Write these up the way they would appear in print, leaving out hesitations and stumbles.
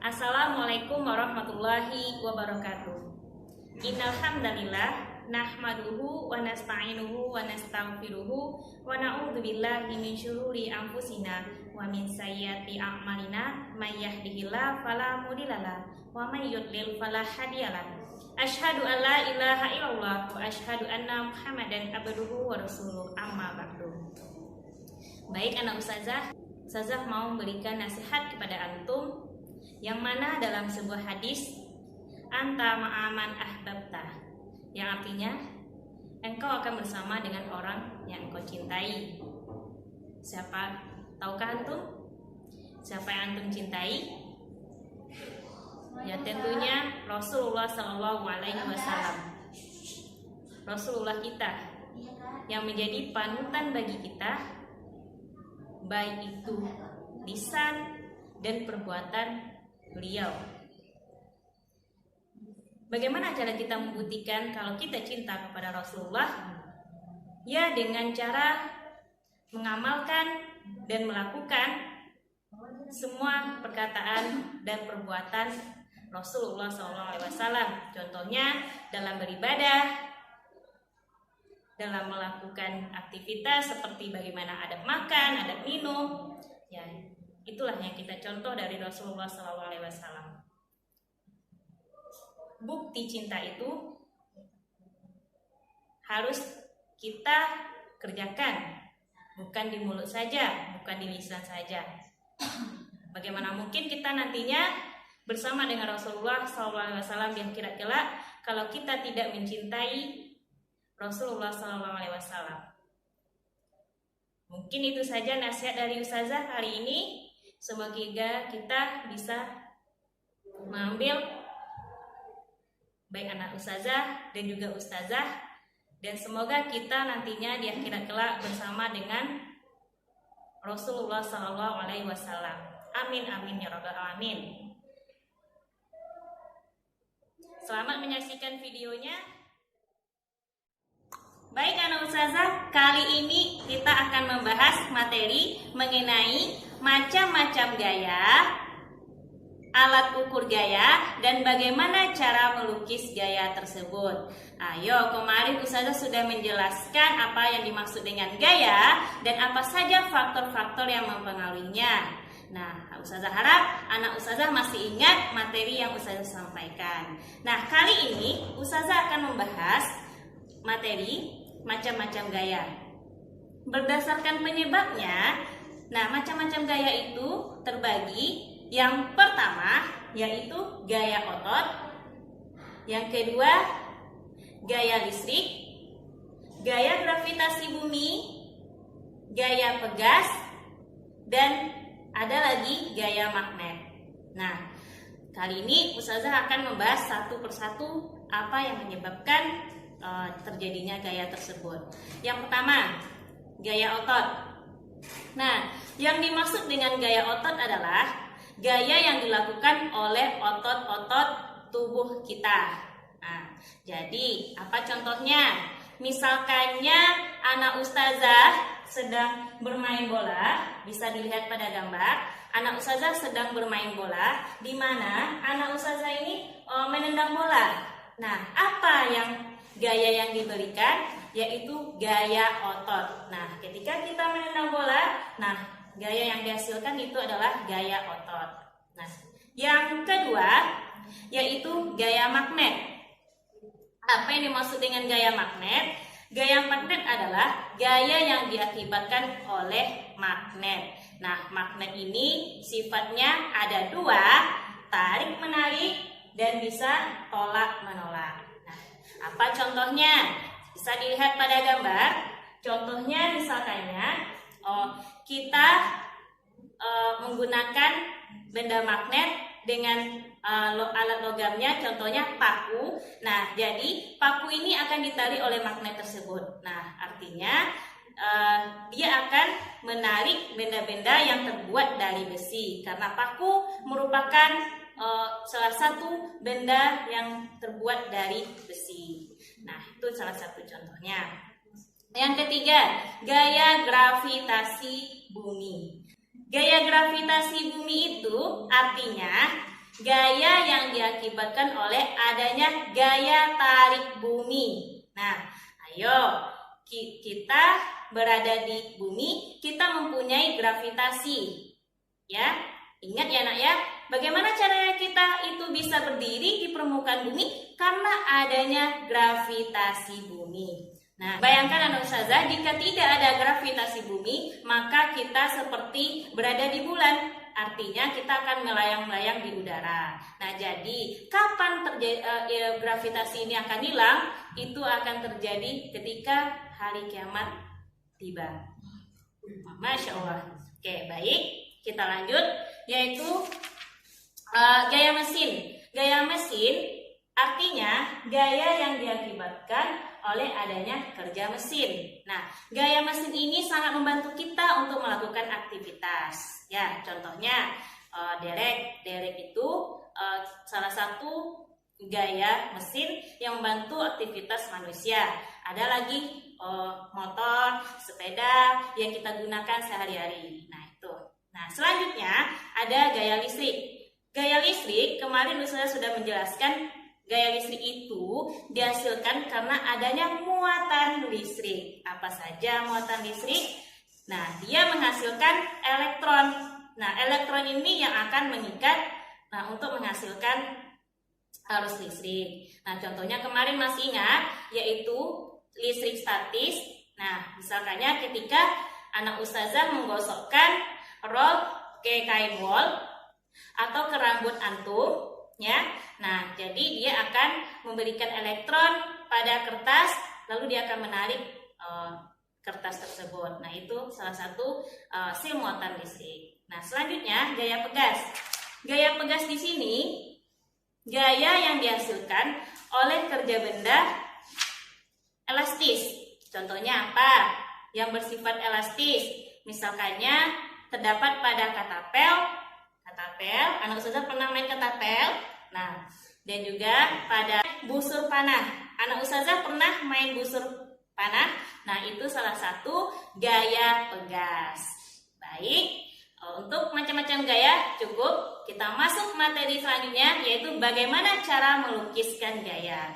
Assalamualaikum warahmatullahi wabarakatuh. Innal hamdalillah nahmaduhu wa nasta'inuhu wa nastaghfiruhu wa na'udzu billahi min syururi anfusina wa min sayyiati a'malina may yahdihillahu fala mudhillalah wa may yudlil fala hadiyalah. Asyhadu an la ilaha illallah wa asyhadu anna Muhammadan abduhu wa rasuluh, amma ba'du. Baik anak Ustazah mau memberikan nasihat kepada antum, yang mana dalam sebuah hadis anta ma'aman ahbabta, yang artinya engkau akan bersama dengan orang yang engkau cintai. Siapa? Tahukah antum siapa yang antum cintai? Ya tentunya Rasulullah SAW. Rasulullah kita yang menjadi panutan bagi kita, baik itu lisan dan perbuatan beliau. Bagaimana cara kita membuktikan kalau kita cinta kepada Rasulullah? Ya dengan cara mengamalkan dan melakukan semua perkataan dan perbuatan Rasulullah SAW. Contohnya dalam beribadah, dalam melakukan aktivitas seperti bagaimana adab makan, adab minum. Ya, itulah yang kita contoh dari Rasulullah SAW. Bukti cinta itu harus kita kerjakan, bukan di mulut saja, bukan di lisan saja. Bagaimana mungkin kita nantinya bersama dengan Rasulullah SAW di akhirat kelak kalau kita tidak mencintai Rasulullah SAW. Mungkin itu saja nasihat dari Ustazah kali ini. Semoga kita bisa mengambil, baik anak Ustazah dan juga Ustazah, dan semoga kita nantinya di akhirat kelak bersama dengan Rasulullah SAW. Amin amin ya rabbal alamin. Selamat menyaksikan videonya. Baik anak Ustazah, kali ini kita akan membahas materi mengenai macam-macam gaya, alat ukur gaya, dan bagaimana cara melukis gaya tersebut. Ayo, kemarin Ustazah sudah menjelaskan apa yang dimaksud dengan gaya dan apa saja faktor-faktor yang mempengaruhinya. Nah, Ustazah harap anak Ustazah masih ingat materi yang Ustazah sampaikan. Nah, kali ini Ustazah akan membahas materi macam-macam gaya. Berdasarkan penyebabnya, nah macam-macam gaya itu terbagi. Yang pertama yaitu gaya otot, yang kedua gaya listrik, gaya gravitasi bumi, gaya pegas, dan ada lagi gaya magnet. Nah, kali ini Ustazah akan membahas satu persatu apa yang menyebabkan terjadinya gaya tersebut. Yang pertama, gaya otot. Nah, yang dimaksud dengan gaya otot adalah gaya yang dilakukan oleh otot-otot tubuh kita. Nah, jadi apa contohnya? Misalkannya anak Ustazah sedang bermain bola, bisa dilihat pada gambar. Anak Ustazah sedang bermain bola, di mana anak Ustazah ini menendang bola. Nah, apa gaya yang diberikan? Yaitu gaya otot. Nah, ketika kita menendang bola, nah gaya yang dihasilkan itu adalah gaya otot. Nah, yang kedua yaitu gaya magnet. Apa yang dimaksud dengan gaya magnet? Gaya magnet adalah gaya yang diakibatkan oleh magnet. Nah, magnet ini sifatnya ada dua, tarik menarik dan bisa tolak menolak. Nah, apa contohnya? Bisa dilihat pada gambar. Contohnya misalkannya kita menggunakan benda magnet dengan alat logamnya, contohnya paku. Nah, jadi paku ini akan ditarik oleh magnet tersebut. Nah, artinya dia akan menarik benda-benda yang terbuat dari besi, karena paku merupakan salah satu benda yang terbuat dari besi. Nah, itu salah satu contohnya. Yang ketiga, gaya gravitasi bumi. Gaya gravitasi bumi itu artinya gaya yang diakibatkan oleh adanya gaya tarik bumi. Nah, ayo kita berada di bumi, kita mempunyai gravitasi. Ya, ingat ya nak ya, bagaimana caranya kita itu bisa berdiri di permukaan bumi? Karena adanya gravitasi bumi. Nah, bayangkan anak ustazah, jika tidak ada gravitasi bumi, maka kita seperti berada di bulan. Artinya kita akan melayang-layang di udara. Nah, jadi kapan gravitasi ini akan hilang? Itu akan terjadi ketika hari kiamat tiba. Masya Allah. Oke, baik. Kita lanjut, yaitu gaya mesin. Gaya mesin artinya gaya yang diakibatkan oleh adanya kerja mesin. Nah, gaya mesin ini sangat membantu kita untuk melakukan aktivitas. Ya, contohnya derek itu salah satu gaya mesin yang membantu aktivitas manusia. Ada lagi motor, sepeda yang kita gunakan sehari-hari. Nah, itu. Nah, selanjutnya ada gaya listrik. Gaya listrik kemarin saya sudah menjelaskan. Gaya listrik itu dihasilkan karena adanya muatan listrik. Apa saja muatan listrik? Nah, dia menghasilkan elektron. Nah, elektron ini yang akan mengikat untuk menghasilkan arus listrik. Nah, contohnya kemarin masih ingat, yaitu listrik statis. Nah, misalkannya ketika anak ustazah menggosokkan rol ke kain wol atau ke rambut antum, ya. Nah, jadi dia akan memberikan elektron pada kertas, lalu dia akan menarik kertas tersebut. Nah, itu salah satu sil muatan listrik. Nah, selanjutnya gaya pegas. Gaya pegas di sini gaya yang dihasilkan oleh kerja benda elastis. Contohnya apa? Yang bersifat elastis. Misalkannya terdapat pada katapel, anak ustazah pernah main katapel. Nah, dan juga pada busur panah. Anak ustazah pernah main busur panah. Nah, itu salah satu gaya pegas. Baik, untuk macam-macam gaya cukup. Kita masuk materi selanjutnya, yaitu bagaimana cara melukiskan gaya.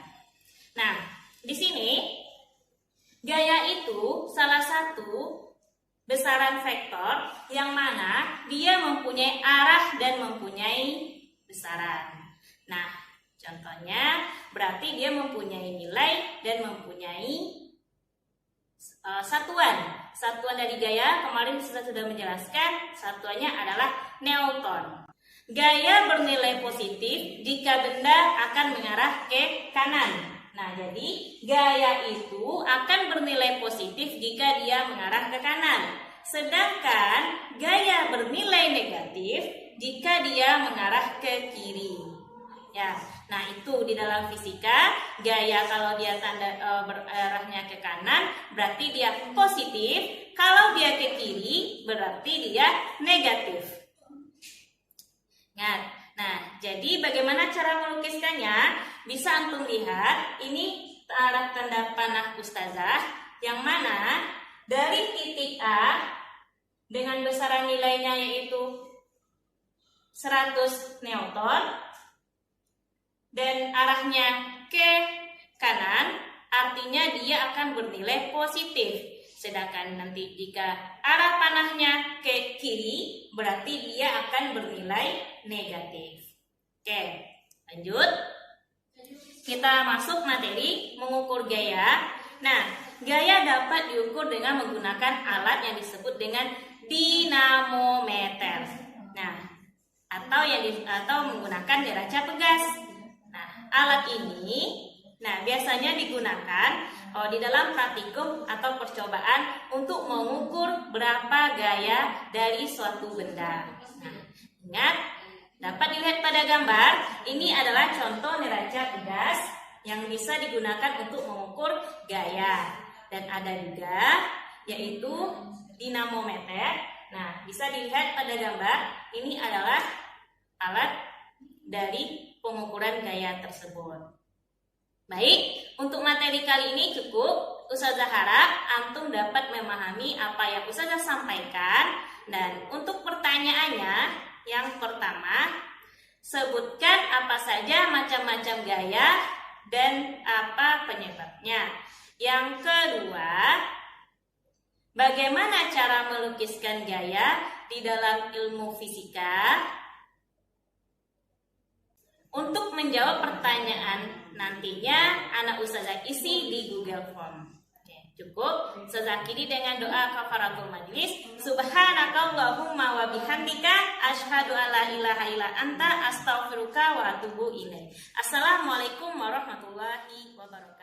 Nah, di sini gaya itu salah satu besaran vektor yang mana dia mempunyai arah dan mempunyai besaran. Nah, contohnya berarti dia mempunyai nilai dan mempunyai satuan. Satuan dari gaya kemarin sudah menjelaskan, satuannya adalah Newton. Gaya bernilai positif jika benda akan mengarah ke kanan. Nah, jadi gaya itu akan bernilai positif jika dia mengarah ke kanan. Sedangkan gaya bernilai negatif jika dia mengarah ke kiri. Ya, nah itu di dalam fisika, gaya kalau dia berarahnya ke kanan berarti dia positif, kalau dia ke kiri berarti dia negatif. Nah, jadi bagaimana cara melukiskannya? Bisa antum lihat, ini arah tanda panah ustazah yang mana dari titik A dengan besaran nilainya yaitu 100 Newton dan arahnya ke kanan, artinya dia akan bernilai positif. Sedangkan nanti jika arah panahnya ke kiri, berarti dia akan bernilai negatif. Oke, lanjut. Kita masuk materi mengukur gaya. Nah, gaya dapat diukur dengan menggunakan alat yang disebut dengan dinamometer. Nah, atau menggunakan neraca pegas. Nah, alat ini biasanya digunakan di dalam praktikum atau percobaan untuk mengukur berapa gaya dari suatu benda. Nah, ingat, dapat dilihat pada gambar, ini adalah contoh neraca pegas yang bisa digunakan untuk mengukur gaya. Dan ada juga yaitu dinamometer. Nah, bisa dilihat pada gambar, ini adalah alat dari pengukuran gaya tersebut. Baik, untuk materi kali ini cukup. Ustazah harap antum dapat memahami apa yang ustazah sampaikan. Dan untuk pertanyaannya, yang pertama, Sebutkan apa saja macam-macam gaya dan apa penyebabnya. Yang kedua, bagaimana cara melukiskan gaya di dalam ilmu fisika? Untuk menjawab pertanyaan nantinya, anak Ustazah isi di Google Form. Oke, cukup. Ustazah akhiri dengan doa kafaratul majlis. Subhanakallahumma wa bihamdika asyhadu alla ilaha illa anta astaghfiruka wa atubu ilaik. Assalamualaikum warahmatullahi wabarakatuh.